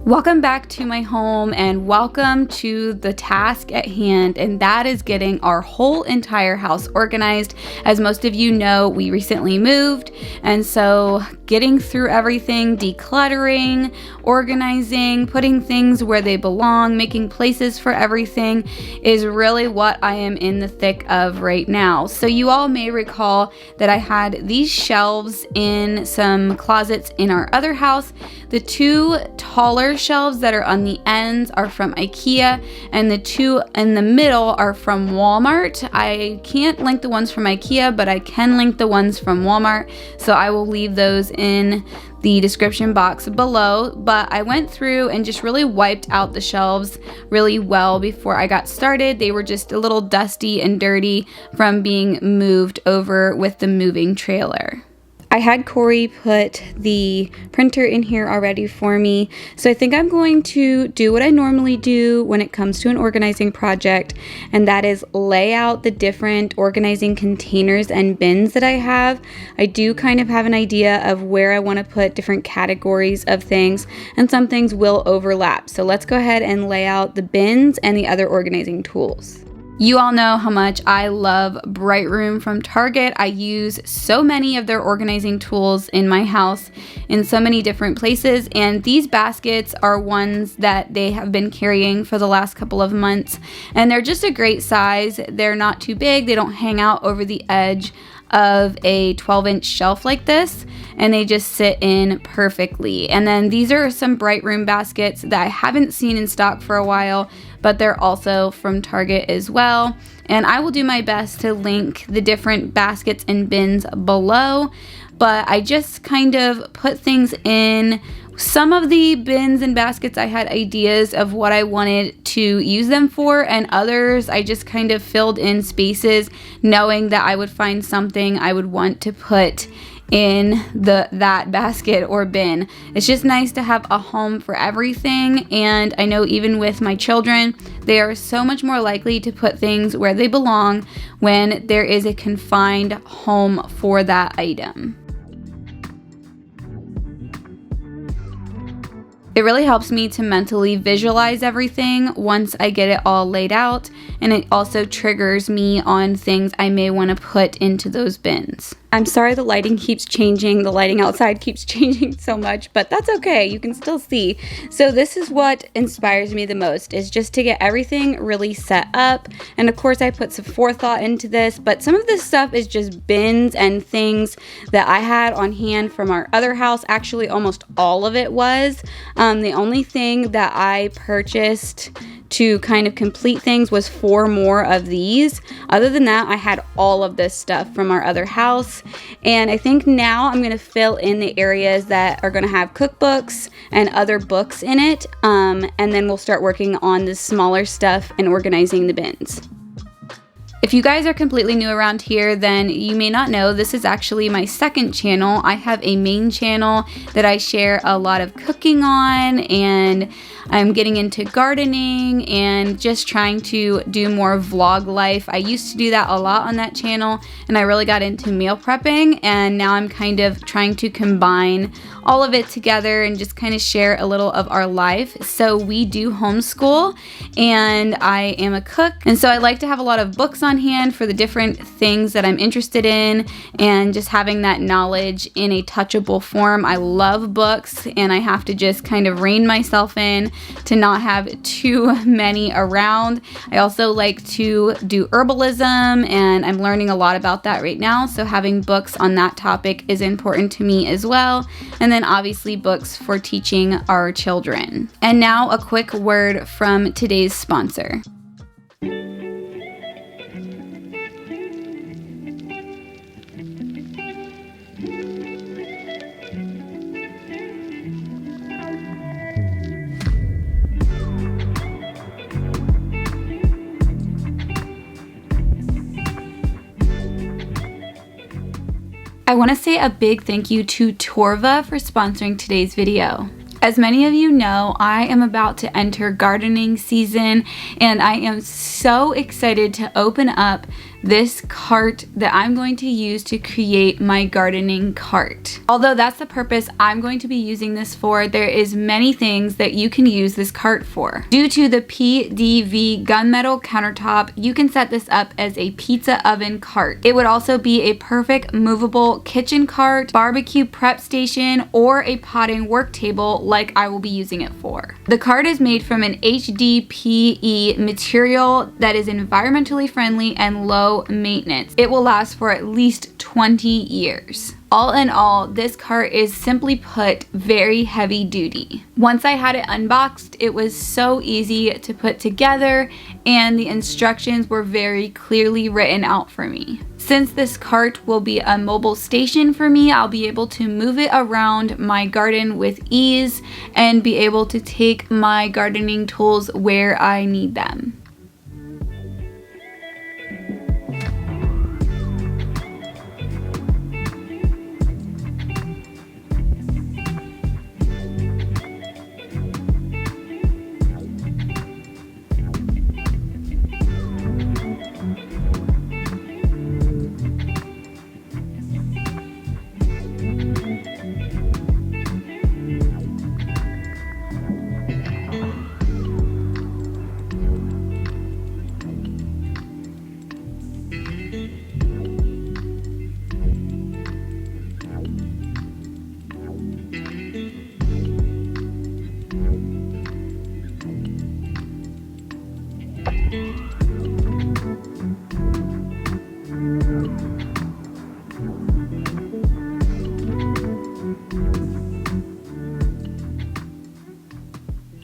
Welcome back to my home and welcome to the task at hand, and that is getting our whole entire house organized. As most of you know, we recently moved, and so getting through everything, decluttering, organizing, putting things where they belong, making places for everything is really what I am in the thick of right now. So you all may recall that I had these shelves in some closets in our other house. The two taller shelves that are on the ends are from IKEA, and the two in the middle are from Walmart. I can't link the ones from IKEA, but I can link the ones from Walmart, so I will leave those in the description box below. But I went through and just really wiped out the shelves really well before I got started. They were just a little dusty and dirty from being moved over with the moving trailer. I had Corey put the printer in here already for me, so I think I'm going to do what I normally do when it comes to an organizing project, and that is lay out the different organizing containers and bins that I have. I do kind of have an idea of where I want to put different categories of things, and some things will overlap. So let's go ahead and lay out the bins and the other organizing tools. You all know how much I love Bright Room from Target. I use so many of their organizing tools in my house in so many different places, and these baskets are ones that they have been carrying for the last couple of months, and they're just a great size. They're not too big. They don't hang out over the edge of a 12-inch shelf like this, and they just sit in perfectly. And then these are some Bright Room baskets that I haven't seen in stock for a while, but they're also from Target as well. And I will do my best to link the different baskets and bins below, but I just kind of put things in. Some of the bins and baskets I had ideas of what I wanted to use them for, and others I just kind of filled in spaces knowing that I would find something I would want to put in that basket or bin. It's just nice to have a home for everything, and I know even with my children, they are so much more likely to put things where they belong when there is a confined home for that item. It really helps me to mentally visualize everything once I get it all laid out, and it also triggers me on things I may want to put into those bins. I'm sorry the lighting keeps changing. The lighting outside keeps changing so much, but that's okay. You can still see. So this is what inspires me the most, is just to get everything really set up. And of course I put some forethought into this, but some of this stuff is just bins and things that I had on hand from our other house. Actually, almost all of it was. The only thing that I purchased to kind of complete things was 4 more of these. Other than that, I had all of this stuff from our other house, and I think now I'm going to fill in the areas that are going to have cookbooks and other books in it, and then we'll start working on the smaller stuff and organizing the bins. If you guys are completely new around here, then you may not know this is actually my second channel. I have a main channel that I share a lot of cooking on, and I'm getting into gardening and just trying to do more vlog life. I used to do that a lot on that channel, and I really got into meal prepping, and now I'm kind of trying to combine all of it together and just kind of share a little of our life. So we do homeschool, and I am a cook, and so I like to have a lot of books on hand for the different things that I'm interested in, and just having that knowledge in a touchable form. I love books, and I have to just kind of rein myself in to not have too many around. I also like to do herbalism, and I'm learning a lot about that right now, so having books on that topic is important to me as well. And then obviously books for teaching our children. And now a quick word from today's sponsor. I want to say a big thank you to Torva for sponsoring today's video. As many of you know, I am about to enter gardening season, and I am so excited to open up this cart that I'm going to use to create my gardening cart. Although that's the purpose I'm going to be using this for, there is many things that you can use this cart for. Due to the PDV gunmetal countertop, you can set this up as a pizza oven cart. It would also be a perfect movable kitchen cart, barbecue prep station, or a potting work table like I will be using it for. The cart is made from an HDPE material that is environmentally friendly and low maintenance. It will last for at least 20 years. All in all, this cart is simply put very heavy duty. Once I had it unboxed, it was so easy to put together and the instructions were very clearly written out for me. Since this cart will be a mobile station for me, I'll be able to move it around my garden with ease and be able to take my gardening tools where I need them.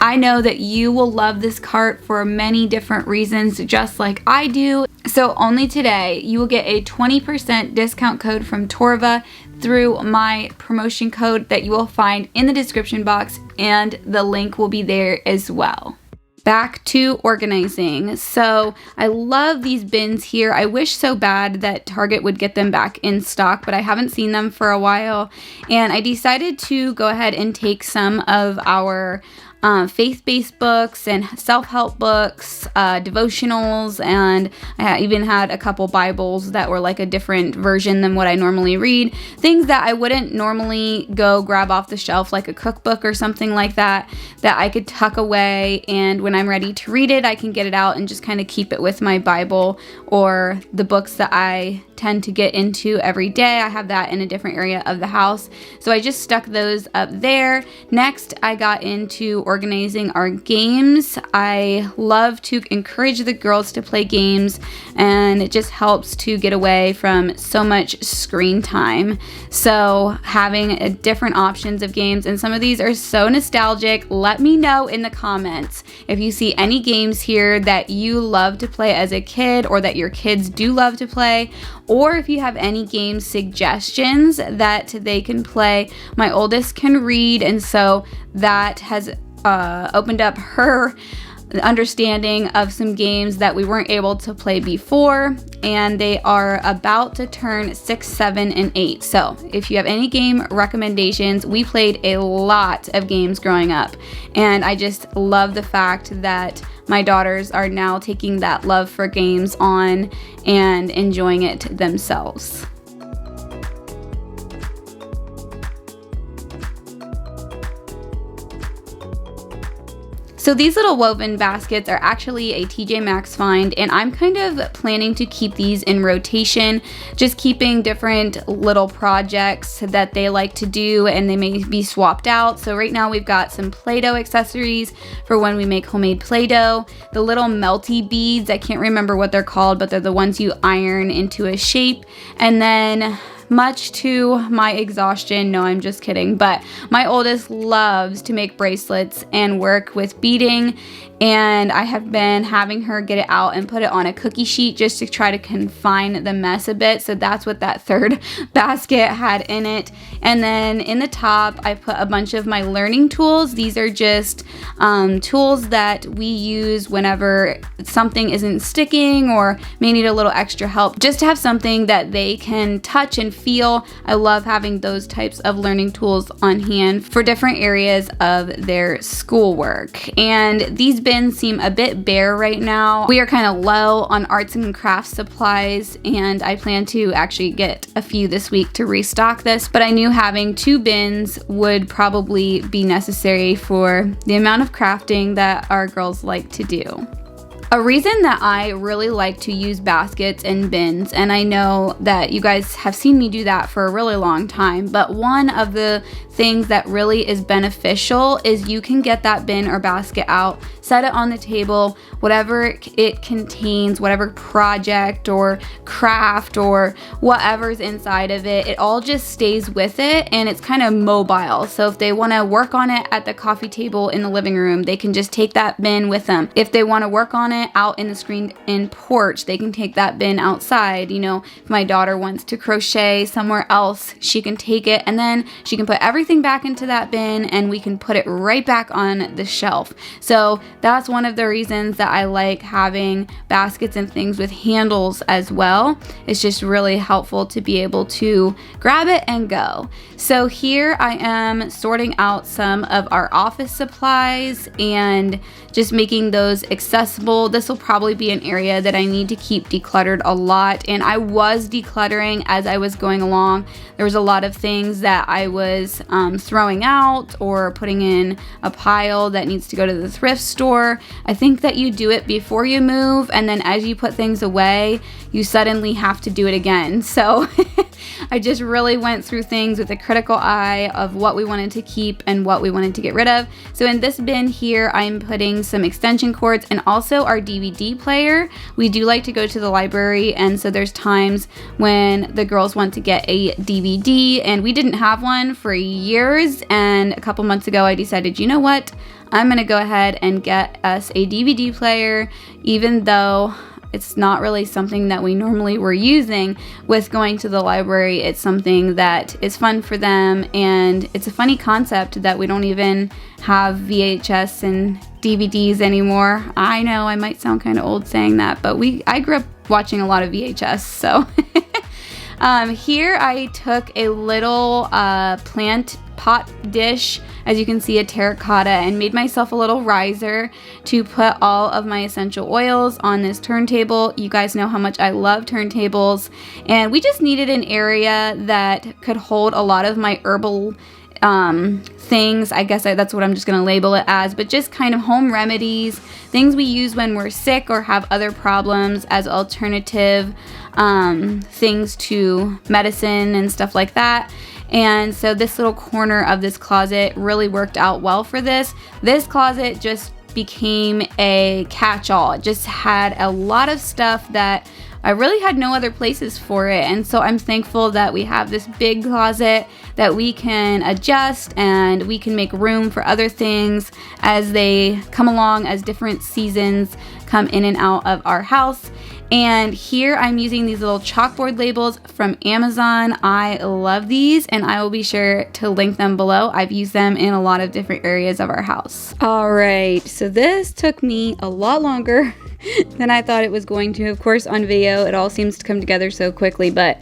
I know that you will love this cart for many different reasons, just like I do. So only today, you will get a 20% discount code from Torva through my promotion code that you will find in the description box, and the link will be there as well. Back to organizing. So I love these bins here. I wish so bad that Target would get them back in stock, but I haven't seen them for a while. And I decided to go ahead and take some of our faith-based books and self-help books, devotionals, and I even had a couple Bibles that were like a different version than what I normally read. Things that I wouldn't normally go grab off the shelf, like a cookbook or something like that, that I could tuck away, and when I'm ready to read it, I can get it out and just kind of keep it with my Bible or the books that I tend to get into every day. I have that in a different area of the house. So I just stuck those up there. Next, I got into organizing our games. I love to encourage the girls to play games, and it just helps to get away from so much screen time. So having different options of games, and some of these are so nostalgic. Let me know in the comments if you see any games here that you love to play as a kid or that your kids do love to play, or if you have any game suggestions that they can play. My oldest can read, and so that has opened up her understanding of some games that we weren't able to play before, and they are about to turn 6, 7, and 8. So if you have any game recommendations, we played a lot of games growing up, and I just love the fact that my daughters are now taking that love for games on and enjoying it themselves. So these little woven baskets are actually a TJ Maxx find, and I'm kind of planning to keep these in rotation, just keeping different little projects that they like to do, and they may be swapped out. So right now we've got some Play-Doh accessories for when we make homemade Play-Doh, the little melty beads, I can't remember what they're called, but they're the ones you iron into a shape, and then much to my exhaustion, no, I'm just kidding, but my oldest loves to make bracelets and work with beading, and I have been having her get it out and put it on a cookie sheet just to try to confine the mess a bit. So that's what that third basket had in it. And then in the top, I put a bunch of my learning tools. These are just tools that we use whenever something isn't sticking or may need a little extra help, just to have something that they can touch and feel. I love having those types of learning tools on hand for different areas of their schoolwork. And these bins seem a bit bare right now. We are kind of low on arts and crafts supplies, and I plan to actually get a few this week to restock this, but I knew having 2 bins would probably be necessary for the amount of crafting that our girls like to do. A reason that I really like to use baskets and bins, and I know that you guys have seen me do that for a really long time, but one of the things that really is beneficial is you can get that bin or basket out, set it on the table, whatever it contains, whatever project or craft or whatever's inside of it, it all just stays with it, and it's kind of mobile. So if they want to work on it at the coffee table in the living room, they can just take that bin with them. If they want to work on it out in the screened-in porch, they can take that bin outside. You know, if my daughter wants to crochet somewhere else, she can take it, and then she can put everything back into that bin, and we can put it right back on the shelf. So that's one of the reasons that I like having baskets and things with handles as well. It's just really helpful to be able to grab it and go. So here I am sorting out some of our office supplies and just making those accessible. This will probably be an area that I need to keep decluttered a lot, and I was decluttering as I was going along. There was a lot of things that I was throwing out or putting in a pile that needs to go to the thrift store. I think that you do it before you move, and then as you put things away, you suddenly have to do it again. So I just really went through things with a critical eye of what we wanted to keep and what we wanted to get rid of. So in this bin here, I'm putting some extension cords and also our DVD player. We do like to go to the library, and so there's times when the girls want to get a DVD, and we didn't have one for years, and a couple months ago I decided, you know what, I'm gonna go ahead and get us a DVD player, even though it's not really something that we normally were using with going to the library. It's something that is fun for them, and it's a funny concept that we don't even have VHS and DVDs anymore. I know I might sound kind of old saying that, but I grew up watching a lot of VHS, so. Here I took a little plant pot dish, as you can see, a terracotta, and made myself a little riser to put all of my essential oils on this turntable. You guys know how much I love turntables, and we just needed an area that could hold a lot of my herbal things. I guess that's what I'm just going to label it as, but just kind of home remedies, things we use when we're sick or have other problems as alternative things to medicine and stuff like that. And so this little corner of this closet really worked out well for this. This closet just became a catch-all. It just had a lot of stuff that I really had no other places for it. And so I'm thankful that we have this big closet that we can adjust, and we can make room for other things as they come along, as different seasons come in and out of our house. And here I'm using these little chalkboard labels from Amazon. I love these, and I will be sure to link them below. I've used them in a lot of different areas of our house. All right, so this took me a lot longer than I thought it was going to. Of course, on video, it all seems to come together so quickly, but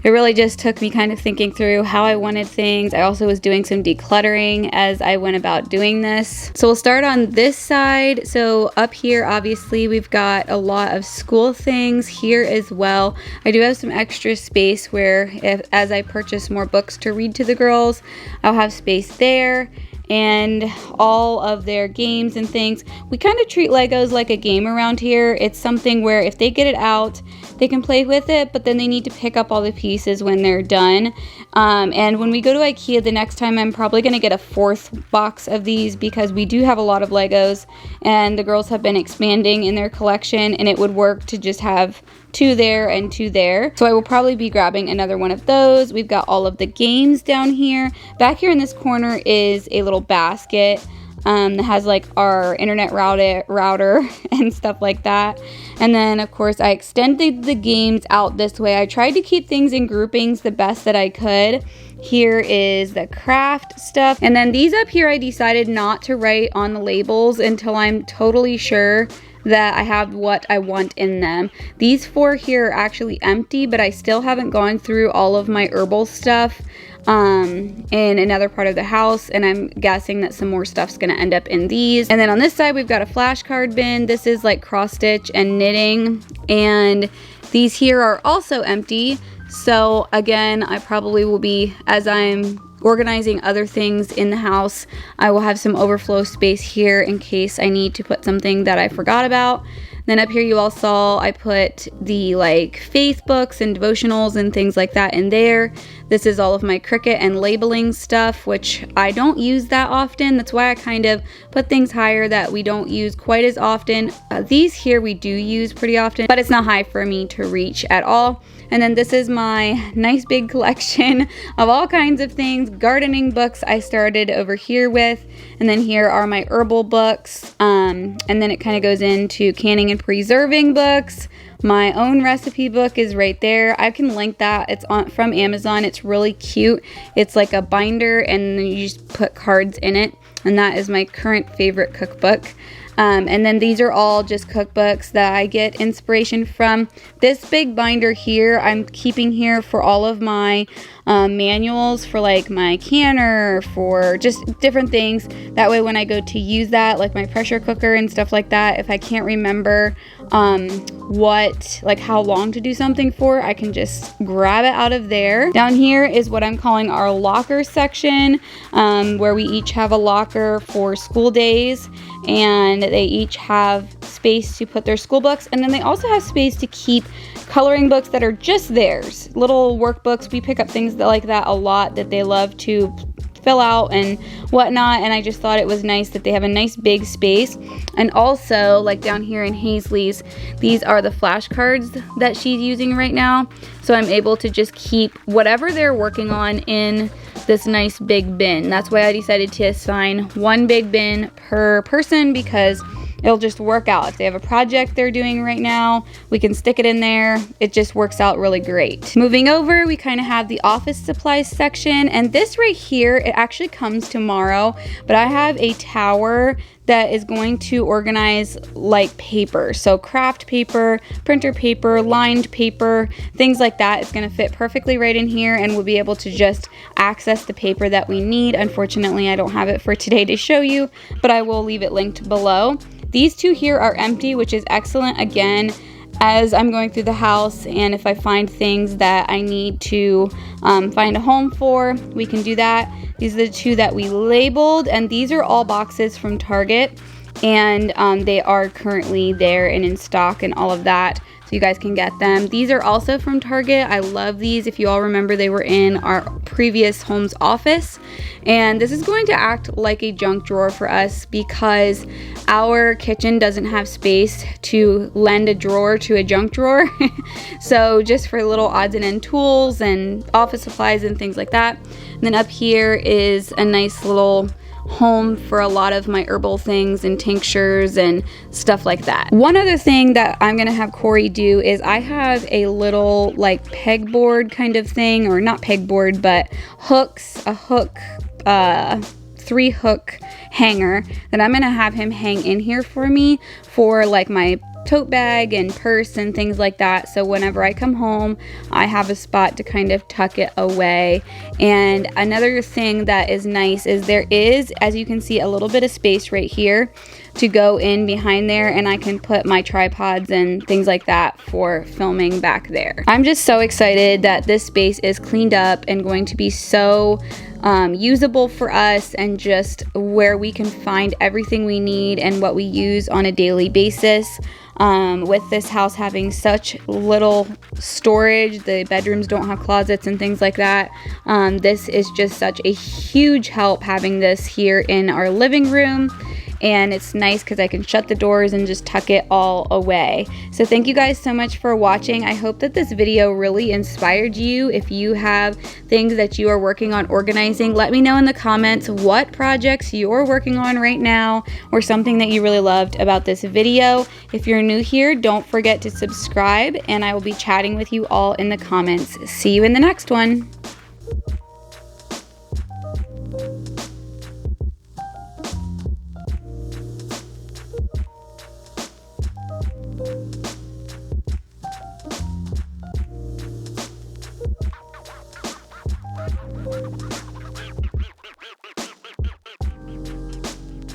it really just took me kind of thinking through how I wanted things. I also was doing some decluttering as I went about doing this. So we'll start on this side. So up here, obviously, we've got a lot of school things here as well. I do have some extra space where as I purchase more books to read to the girls, I'll have space there. And all of their games and things. We kind of treat Legos like a game around here. It's something where if they get it out, they can play with it, but then they need to pick up all the pieces when they're done. And when we go to IKEA the next time, I'm probably going to get a 4th box of these, because we do have a lot of Legos, and the girls have been expanding in their collection, and it would work to just have 2 there and 2 there. So I will probably be grabbing another one of those. We've got all of the games down here. Back here in this corner is a little basket that has like our internet router and stuff like that. And then of course I extended the games out this way. I tried to keep things in groupings the best that I could. Here is the craft stuff. And then these up here, I decided not to write on the labels until I'm totally sure that I have what I want in them. These 4 here are actually empty, but I still haven't gone through all of my herbal stuff in another part of the house, and I'm guessing that some more stuff's gonna end up in these. And then on this side, we've got a flashcard bin. This is like cross stitch and knitting, and these here are also empty. So again, I probably will be, as I'm organizing other things in the house, I will have some overflow space here in case I need to put something that I forgot about. Then up here you all saw I put the like faith books and devotionals and things like that in there. This is all of my Cricut and labeling stuff, which I don't use that often. That's why I kind of put things higher that we don't use quite as often. These here we do use pretty often, but it's not high for me to reach at all. And then this is my nice big collection of all kinds of things. Gardening books I started over here with. And then here are my herbal books. And then it kind of goes into canning and preserving books. My own recipe book is right there. I can link that. It's from Amazon. It's really cute. It's like a binder and then you just put cards in it. And that is my current favorite cookbook. And then these are all just cookbooks that I get inspiration from. This big binder here, I'm keeping here for all of my manuals for like my canner, for just different things. That way when I go to use that, like my pressure cooker and stuff like that, if I can't remember how long to do something for, I can just grab it out of there. Down here is what I'm calling our locker section, where we each have a locker for school days, and they each have space to put their school books, and then they also have space to keep coloring books that are just theirs, little workbooks. We pick up things like that a lot that they love to fill out and whatnot, and I just thought it was nice that they have a nice big space. And also, like down here in Hazley's, these are the flashcards that she's using right now, so I'm able to just keep whatever they're working on in this nice big bin. That's why I decided to assign one big bin per person, because it'll just work out. If they have a project they're doing right now, we can stick it in there. It just works out really great. Moving over, we kind of have the office supplies section, and this right here, it actually comes tomorrow, but I have a tower that is going to organize like paper. So craft paper, printer paper, lined paper, things like that. It's gonna fit perfectly right in here, and we'll be able to just access the paper that we need. Unfortunately, I don't have it for today to show you, but I will leave it linked below. These 2 here are empty, which is excellent. Again, as I'm going through the house, and if I find things that I need to find a home for, we can do that. These are the 2 that we labeled, and these are all boxes from Target, and they are currently there and in stock and all of that, so you guys can get them. These are also from Target. I love these. If you all remember, they were in our previous home's office, and this is going to act like a junk drawer for us because our kitchen doesn't have space to lend a drawer to a junk drawer. So just for little odds and end tools and office supplies and things like that. And then up here is a nice little home for a lot of my herbal things and tinctures and stuff like that. One other thing that I'm gonna have Corey do is I have a little like pegboard kind of thing, or not pegboard, but hooks, a hook, 3-hook hanger that I'm gonna have him hang in here for me for like my tote bag and purse and things like that, so whenever I come home I have a spot to kind of tuck it away. And another thing that is nice is there is, as you can see, a little bit of space right here to go in behind there, and I can put my tripods and things like that for filming back there. I'm just so excited that this space is cleaned up and going to be so usable for us, and just where we can find everything we need and what we use on a daily basis. With this house having such little storage, the bedrooms don't have closets and things like that. This is just such a huge help having this here in our living room. and it's nice because I can shut the doors and just tuck it all away. So thank you guys so much for watching. I hope that this video really inspired you. If you have things that you are working on organizing, let me know in the comments what projects you're working on right now or something that you really loved about this video. If you're new here, don't forget to subscribe, and I will be chatting with you all in the comments. See you in the next one.